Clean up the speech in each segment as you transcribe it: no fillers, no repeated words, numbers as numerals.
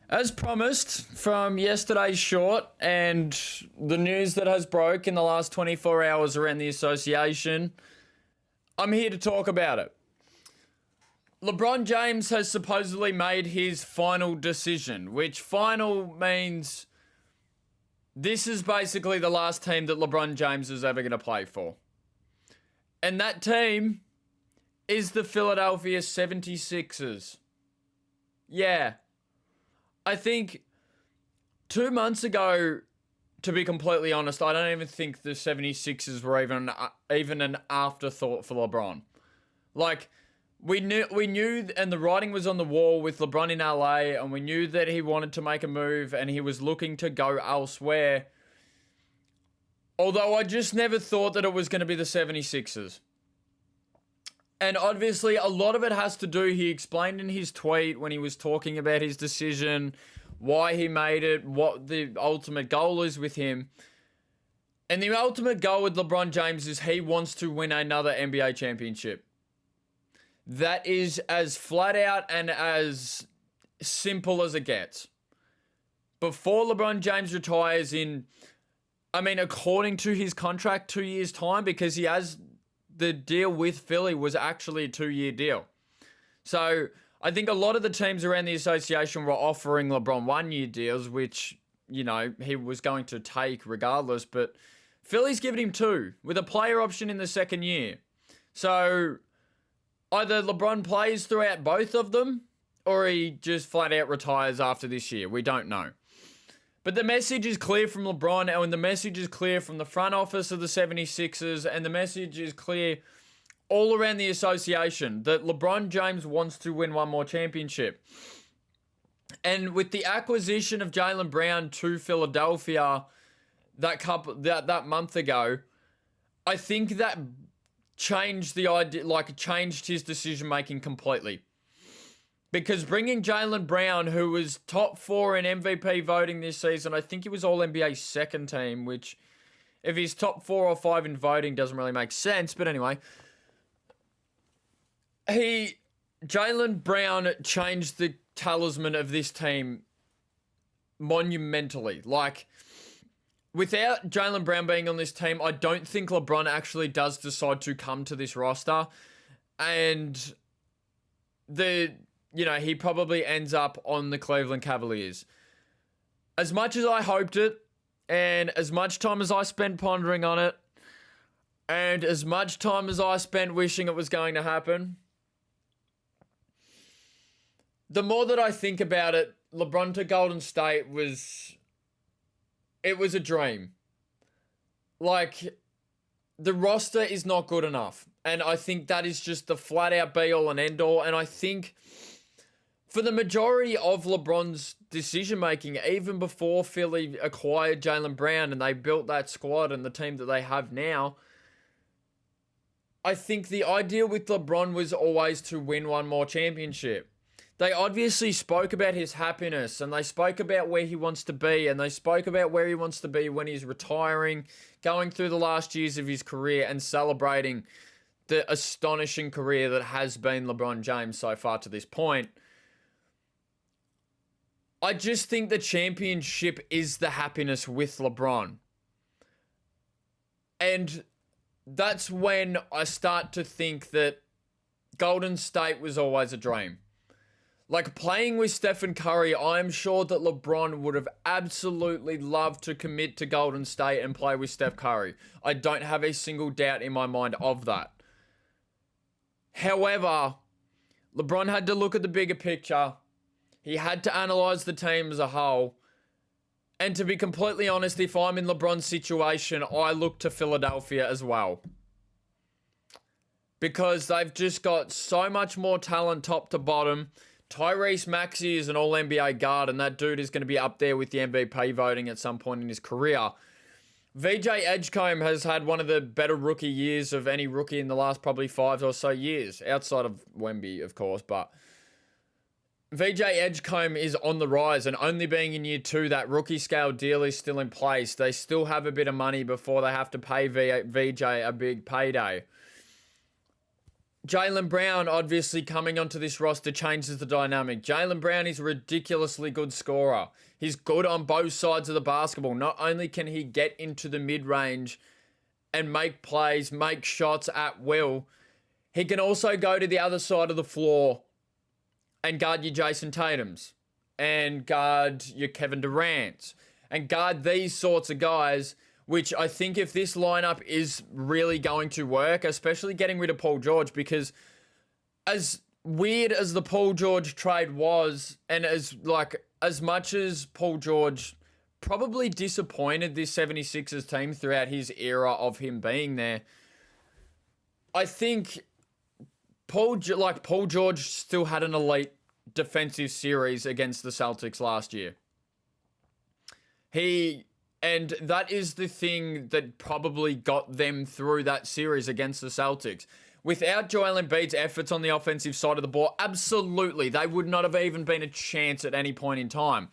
As promised from yesterday's short and the news that has broke in the last 24 hours around the association, I'm here to talk about it. LeBron James has supposedly made his final decision, which final means this is basically the last team that LeBron James is ever going to play for. And that team is the Philadelphia 76ers. Yeah. I think 2 months ago, to be completely honest, I don't even think the 76ers were even an afterthought for LeBron. Like, we knew, and the writing was on the wall with LeBron in LA, and we knew that he wanted to make a move and he was looking to go elsewhere. Although I just never thought that it was going to be the 76ers. And obviously, a lot of it has to do, he explained in his tweet when he was talking about his decision, why he made it, what the ultimate goal is with him. And the ultimate goal with LeBron James is he wants to win another NBA championship. That is as flat out and as simple as it gets. Before LeBron James retires according to his contract, 2 years' time, because he has... the deal with Philly was actually a 2-year deal. So I think a lot of the teams around the association were offering LeBron 1-year deals, which, he was going to take regardless. But Philly's given him 2 with a player option in the second year. So either LeBron plays throughout both of them or he just flat out retires after this year. We don't know. But the message is clear from LeBron, and the message is clear from the front office of the 76ers, and the message is clear all around the association that LeBron James wants to win one more championship. And with the acquisition of Jaylen Brown to Philadelphia that month ago, I think that changed the idea, changed his decision making completely. Because bringing Jaylen Brown, who was top 4 in MVP voting this season, I think he was All-NBA second team, which if he's top 4 or 5 in voting doesn't really make sense. But anyway, Jaylen Brown changed the talisman of this team monumentally. Without Jaylen Brown being on this team, I don't think LeBron actually does decide to come to this roster. And he probably ends up on the Cleveland Cavaliers. As much as I hoped it, and as much time as I spent pondering on it, and as much time as I spent wishing it was going to happen, the more that I think about it, LeBron to Golden State was a dream. The roster is not good enough. And I think that is just the flat out be all and end all. And I think for the majority of LeBron's decision making, even before Philly acquired Jaylen Brown and they built that squad and the team that they have now, I think the idea with LeBron was always to win one more championship. They obviously spoke about his happiness, and they spoke about where he wants to be, and they spoke about where he wants to be when he's retiring, going through the last years of his career and celebrating the astonishing career that has been LeBron James so far to this point. I just think the championship is the happiness with LeBron. And that's when I start to think that Golden State was always a dream. Playing with Stephen Curry, I'm sure that LeBron would have absolutely loved to commit to Golden State and play with Steph Curry. I don't have a single doubt in my mind of that. However, LeBron had to look at the bigger picture. He had to analyze the team as a whole. And to be completely honest, if I'm in LeBron's situation, I look to Philadelphia as well. Because they've just got so much more talent top to bottom. Tyrese Maxey is an All-NBA guard, and that dude is going to be up there with the MVP voting at some point in his career. VJ Edgecombe has had one of the better rookie years of any rookie in the last probably 5 or so years, outside of Wemby, of course, but VJ Edgecombe is on the rise, and only being in year 2, that rookie scale deal is still in place. They still have a bit of money before they have to pay VJ a big payday. Jaylen Brown obviously coming onto this roster changes the dynamic. Jaylen Brown is a ridiculously good scorer. He's good on both sides of the basketball. Not only can he get into the mid-range and make plays, make shots at will, he can also go to the other side of the floor and guard your Jason Tatums and guard your Kevin Durants and guard these sorts of guys, which I think if this lineup is really going to work, especially getting rid of Paul George, because as weird as the Paul George trade was, and as much as Paul George probably disappointed this 76ers team throughout his era of him being there, I think Paul George still had an elite defensive series against the Celtics last year. And that is the thing that probably got them through that series against the Celtics. Without Joel Embiid's efforts on the offensive side of the ball, absolutely, they would not have even been a chance at any point in time.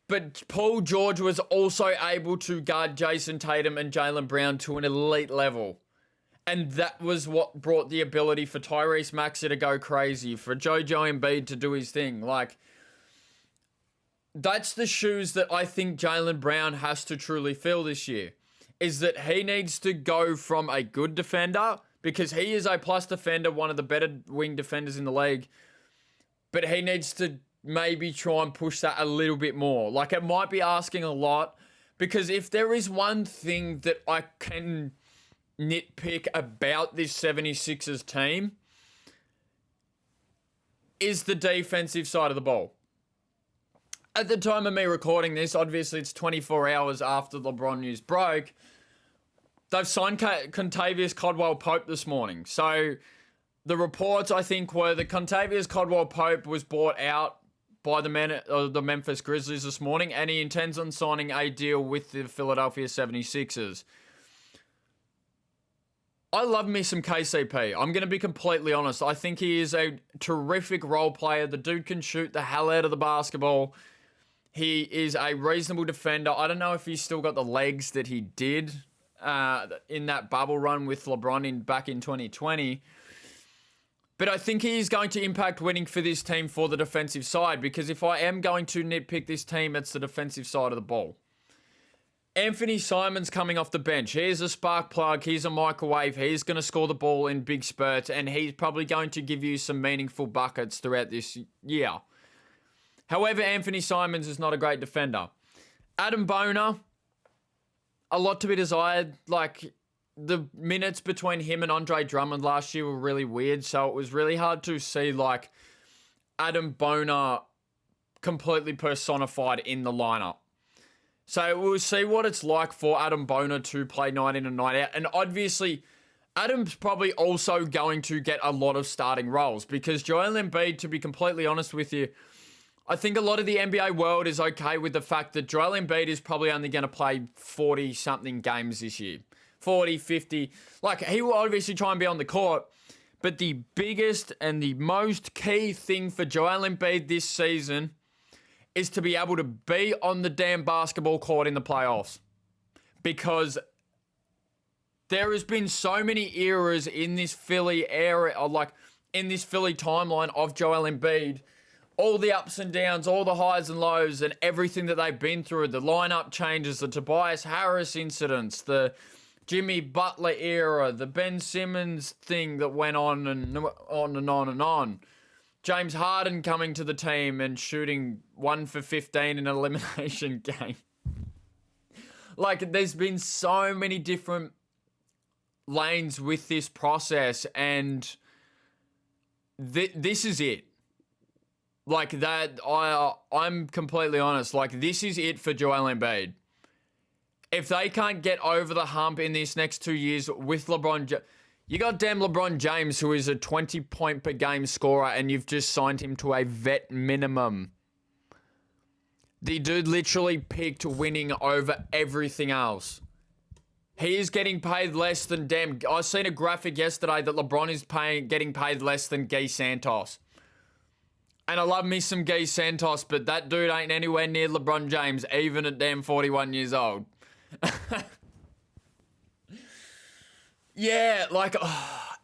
But Paul George was also able to guard Jason Tatum and Jaylen Brown to an elite level. And that was what brought the ability for Tyrese Maxey to go crazy, for JoJo Embiid to do his thing. That's the shoes that I think Jaylen Brown has to truly fill this year, is that he needs to go from a good defender, because he is a plus defender, one of the better wing defenders in the league, but he needs to maybe try and push that a little bit more. It might be asking a lot, because if there is one thing that I can nitpick about this 76ers team, is the defensive side of the ball. At the time of me recording this, obviously it's 24 hours after LeBron news broke, they've signed Contavious Caldwell-Pope this morning. So the reports, I think, were that Contavious Caldwell-Pope was bought out by the Memphis Grizzlies this morning, and he intends on signing a deal with the Philadelphia 76ers. I love me some KCP. I'm going to be completely honest. I think he is a terrific role player. The dude can shoot the hell out of the basketball. He is a reasonable defender. I don't know if he's still got the legs that he did in that bubble run with LeBron back in 2020. But I think he is going to impact winning for this team for the defensive side, because if I am going to nitpick this team, it's the defensive side of the ball. Anthony Simons coming off the bench. He's a spark plug. He's a microwave. He's going to score the ball in big spurts, and he's probably going to give you some meaningful buckets throughout this year. However, Anthony Simons is not a great defender. Adam Boner, a lot to be desired. The minutes between him and Andre Drummond last year were really weird, so it was really hard to see Adam Boner completely personified in the lineup. So we'll see what it's like for Adam Boner to play night in and night out. And obviously, Adam's probably also going to get a lot of starting roles, because Joel Embiid, to be completely honest with you, I think a lot of the NBA world is okay with the fact that Joel Embiid is probably only going to play 40-something games this year. 40, 50. He will obviously try and be on the court, but the biggest and the most key thing for Joel Embiid this season is to be able to be on the damn basketball court in the playoffs. Because there has been so many eras in this Philly era, in this Philly timeline of Joel Embiid, all the ups and downs, all the highs and lows, and everything that they've been through, the lineup changes, the Tobias Harris incidents, the Jimmy Butler era, the Ben Simmons thing that went on and on and on and on. James Harden coming to the team and shooting 1 for 15 in an elimination game. There's been so many different lanes with this process, and this is it. I'm completely honest. This is it for Joel Embiid. If they can't get over the hump in these next 2 years with LeBron, you got damn LeBron James, who is a 20-point per game scorer, and you've just signed him to a vet minimum. The dude literally picked winning over everything else. He is getting paid less than I seen a graphic yesterday that LeBron is getting paid less than Guy Santos. And I love me some Guy Santos, but that dude ain't anywhere near LeBron James, even at damn 41 years old. Yeah,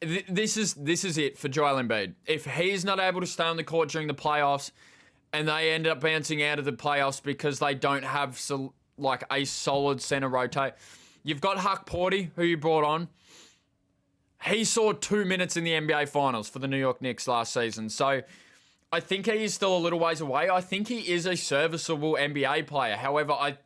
this is it for Joel Embiid. If he's not able to stay on the court during the playoffs, and they end up bouncing out of the playoffs because they don't have a solid center rotate. You've got Huck Porty, who you brought on. He saw 2 minutes in the NBA Finals for the New York Knicks last season. So I think he is still a little ways away. I think he is a serviceable NBA player. However,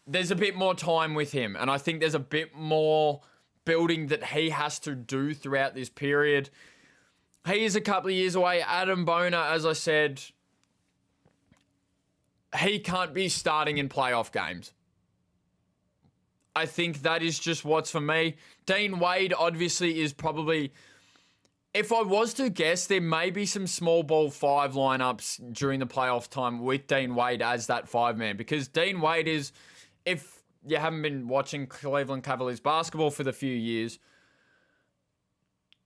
there's a bit more time with him, and I think there's a bit more building that he has to do throughout this period. He is a couple of years away. Adam Boner, as I said, he can't be starting in playoff games. I think that is just what's for me. Dean Wade obviously is probably, if I was to guess, there may be some small ball 5 lineups during the playoff time with Dean Wade as that 5-man, because Dean Wade is, if you haven't been watching Cleveland Cavaliers basketball for the few years,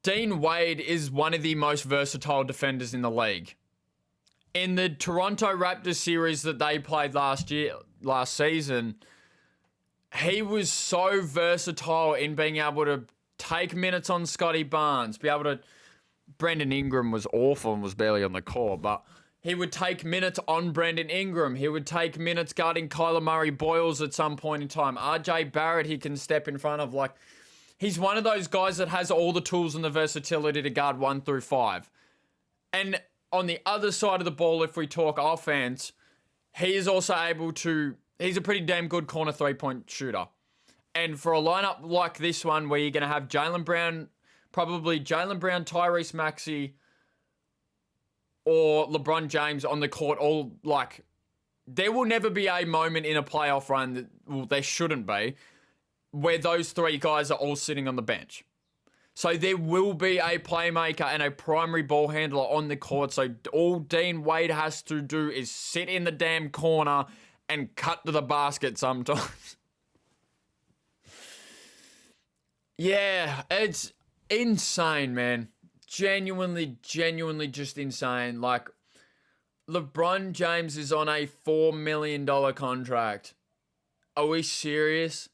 Dean Wade is one of the most versatile defenders in the league. In the Toronto Raptors series that they played last season, he was so versatile in being able to take minutes on Scotty Barnes, be able to... Brandon Ingram was awful and was barely on the court, but he would take minutes on Brandon Ingram. He would take minutes guarding Kyler Murray Boyles at some point in time. RJ Barrett, he can step in front of. He's one of those guys that has all the tools and the versatility to guard 1 through 5. And on the other side of the ball, if we talk offense, he is also able to... He's a pretty damn good corner 3-point shooter. And for a lineup like this one, where you're going to have Jaylen Brown, Tyrese Maxey, or LeBron James on the court, there will never be a moment in a playoff run, there shouldn't be, where those 3 guys are all sitting on the bench. So there will be a playmaker and a primary ball handler on the court. So all Dean Wade has to do is sit in the damn corner and cut to the basket sometimes. Yeah, it's insane, man. Genuinely just insane. LeBron James is on a $4 million contract. Are we serious?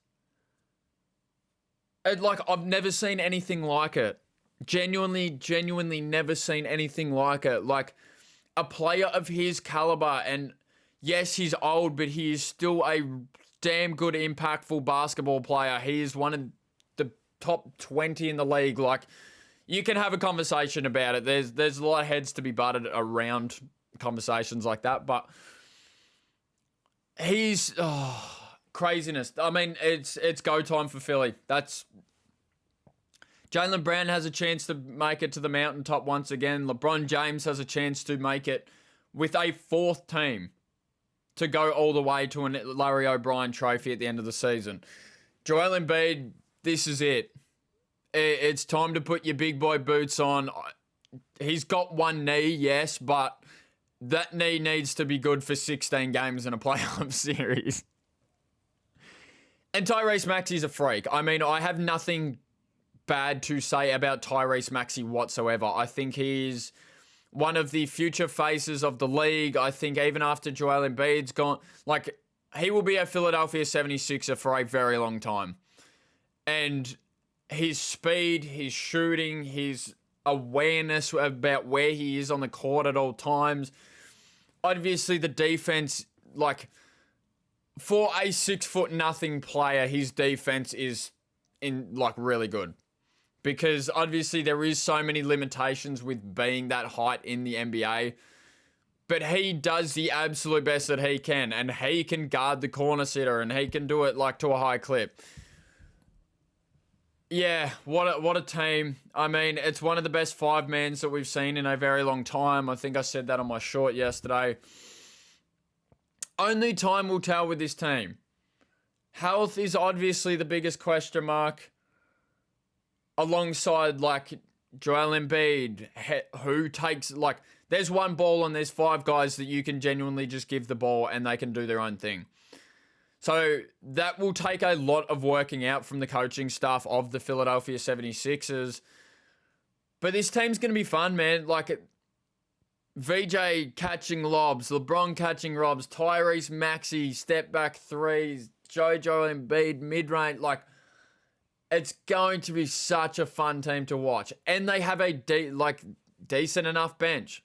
I've never seen anything like it. Genuinely never seen anything like it. A player of his caliber, and yes, he's old, but he is still a damn good, impactful basketball player. He is one of the top 20 in the league. You can have a conversation about it. There's a lot of heads to be butted around conversations like that, but he's craziness. I mean, it's go time for Philly. Jaylen Brown has a chance to make it to the mountaintop once again. LeBron James has a chance to make it with a 4th team to go all the way to a Larry O'Brien trophy at the end of the season. Joel Embiid, this is it. It's time to put your big boy boots on. He's got one knee, yes, but that knee needs to be good for 16 games in a playoff series. And Tyrese Maxey's a freak. I mean, I have nothing bad to say about Tyrese Maxey whatsoever. I think he's one of the future faces of the league. I think even after Joel Embiid's gone, he will be a Philadelphia 76er for a very long time. And his speed, his shooting, his awareness about where he is on the court at all times. Obviously, the defense, for a 6'0" player, his defense is really good. Because obviously there is so many limitations with being that height in the NBA. But he does the absolute best that he can. And he can guard the corner sitter. And he can do it to a high clip. Yeah, what a team. I mean, it's one of the best 5-mans that we've seen in a very long time. I think I said that on my short yesterday. Only time will tell with this team. Health is obviously the biggest question mark. Alongside, Joel Embiid, who takes, there's one ball and there's 5 guys that you can genuinely just give the ball and they can do their own thing. So that will take a lot of working out from the coaching staff of the Philadelphia 76ers. But this team's going to be fun, man. VJ catching lobs, LeBron catching lobs, Tyrese Maxey, step back threes, Joel Embiid, mid-range. It's going to be such a fun team to watch. And they have a decent enough bench.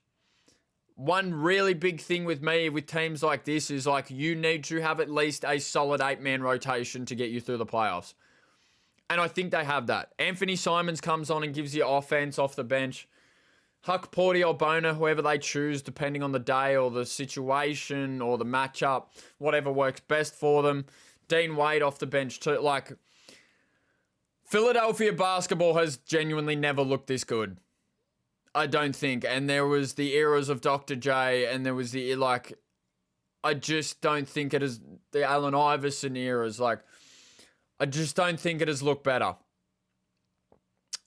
One really big thing with me with teams like this is like you need to have at least a solid 8-man rotation to get you through the playoffs. And I think they have that. Anthony Simons comes on and gives you offense off the bench. Huck, Porty or Bona, whoever they choose, depending on the day or the situation or the matchup, whatever works best for them. Dean Wade off the bench too. Like, Philadelphia basketball has genuinely never looked this good. I don't think. And there was the eras of Dr. J, and there was the, like, I just don't think it is the Allen Iverson eras. Like, I just don't think it has looked better.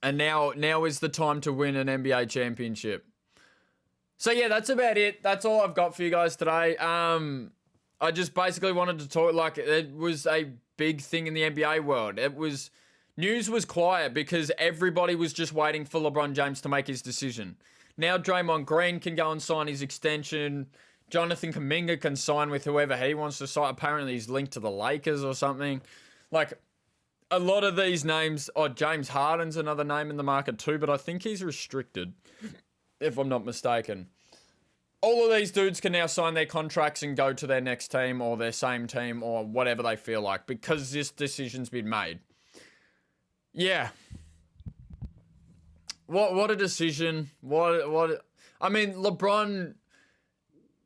And now is the time to win an NBA championship. So yeah, that's about it. That's all I've got for you guys today. I just basically wanted to talk, like, it was a big thing in the NBA world. News was quiet because everybody was just waiting for LeBron James to make his decision. Now Draymond Green can go and sign his extension. Jonathan Kuminga can sign with whoever he wants to sign. Apparently he's linked to the Lakers or something. Like, a lot of these names, James Harden's another name in the market too, but I think he's restricted, if I'm not mistaken. All of these dudes can now sign their contracts and go to their next team or their same team or whatever they feel like because this decision's been made. Yeah. What a decision. I mean, LeBron,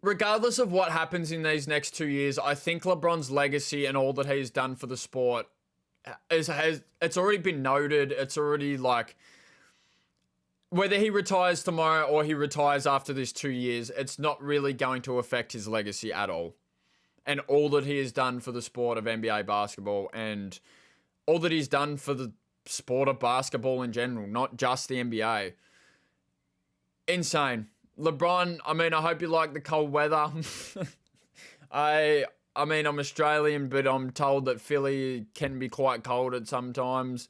regardless of what happens in these next 2 years, I think LeBron's legacy and all that he's done for the sport it's already been noted. It's already like, whether he retires tomorrow or he retires after this 2 years, it's not really going to affect his legacy at all. And all that he has done for the sport of NBA basketball and all that he's done for the sport of basketball in general, not just the NBA. Insane. LeBron, I mean, I hope you like the cold weather. I mean, I'm Australian, but I'm told that Philly can be quite cold at sometimes.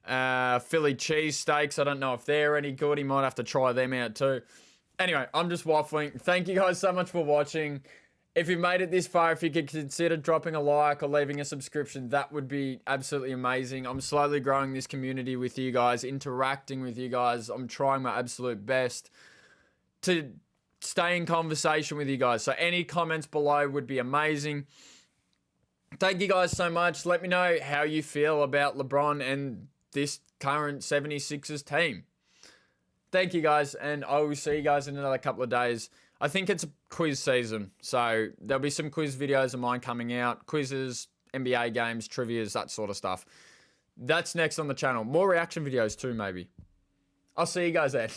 Philly cheesesteaks, I don't know if they're any good. He might have to try them out too. Anyway, I'm just waffling. Thank you guys so much for watching. If you've made it this far, if you could consider dropping a like or leaving a subscription, that would be absolutely amazing. I'm slowly growing this community with you guys, interacting with you guys. I'm trying my absolute best to stay in conversation with you guys. So any comments below would be amazing. Thank you guys so much. Let me know how you feel about LeBron and this current 76ers team. Thank you guys, and I will see you guys in another couple of days. I think it's a quiz season, so there'll be some quiz videos of mine coming out. Quizzes, NBA games, trivias, that sort of stuff. That's next on the channel. More reaction videos too, maybe. I'll see you guys then.